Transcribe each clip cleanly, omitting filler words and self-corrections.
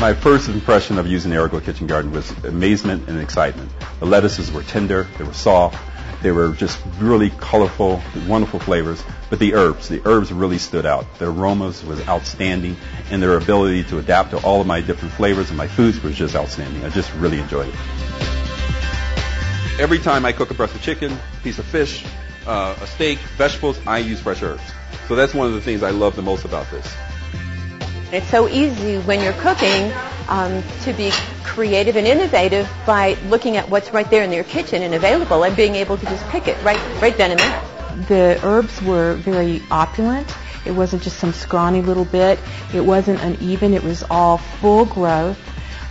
My first impression of using the AeroGrow kitchen garden was amazement and excitement. The lettuces were tender, they were soft, they were just really colorful, wonderful flavors. But the herbs really stood out. Their aromas was outstanding, and their ability to adapt to all of my different flavors and my foods was just outstanding. I just really enjoyed it. Every time I cook a breast of chicken, a piece of fish, a steak, vegetables, I use fresh herbs. So that's one of the things I love the most about this. It's so easy when you're cooking to be creative and innovative by looking at what's right there in your kitchen and available and being able to just pick it right then and there. The herbs were very opulent. It wasn't just some scrawny little bit. It wasn't uneven. It was all full growth.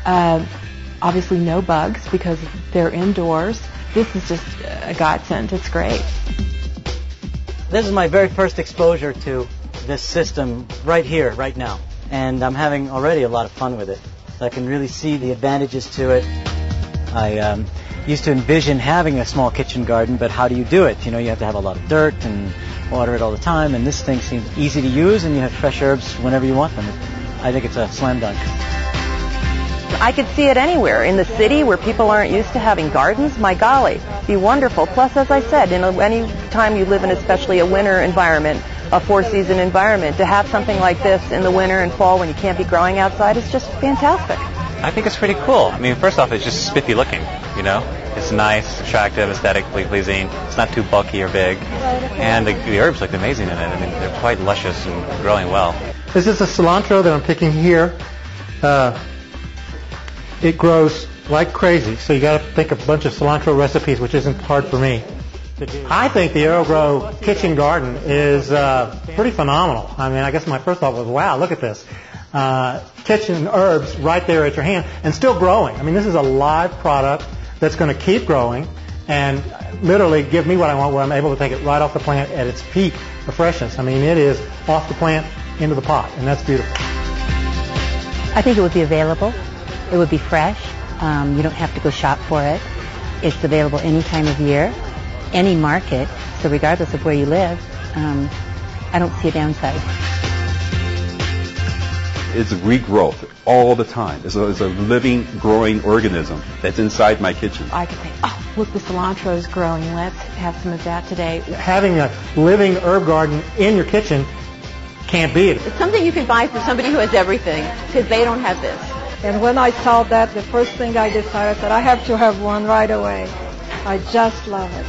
Obviously no bugs because they're indoors. This is just a godsend. It's great. This is my very first exposure to this system right here, right now. And I'm having already a lot of fun with it. So I can really see the advantages to it. I used to envision having a small kitchen garden, but how do you do it? You know, you have to have a lot of dirt and water it all the time, and this thing seems easy to use, and you have fresh herbs whenever you want them. I think it's a slam dunk. I could see it anywhere. In the city where people aren't used to having gardens, my golly, it'd be wonderful. Plus, as I said, any time you live in especially a winter environment, a four-season environment, to have something like this in the winter and fall when you can't be growing outside is just fantastic. I think it's pretty cool. I mean, first off, it's just spiffy looking, you know? It's nice, attractive, aesthetically pleasing. It's not too bulky or big. And the herbs look amazing in it. I mean, they're quite luscious and growing well. This is a cilantro that I'm picking here. It grows like crazy, so you got to think of a bunch of cilantro recipes, which isn't hard for me to do. I think the AeroGrow kitchen garden is pretty phenomenal. I mean, I guess my first thought was, wow, look at this. Kitchen herbs right there at your hand and still growing. I mean, this is a live product that's going to keep growing and literally give me what I want, where I'm able to take it right off the plant at its peak of freshness. I mean, it is off the plant into the pot, and that's beautiful. I think it would be available. It would be fresh. You don't have to go shop for it. It's available any time of year, any market. So regardless of where you live, I don't see a downside. It's regrowth all the time. It's a living, growing organism that's inside my kitchen. I could think, oh, look, the cilantro is growing. Let's have some of that today. Having a living herb garden in your kitchen can't beat it. It's something you can buy for somebody who has everything, because they don't have this. And when I saw that, the first thing I decided that I have to have one right away. I just love it.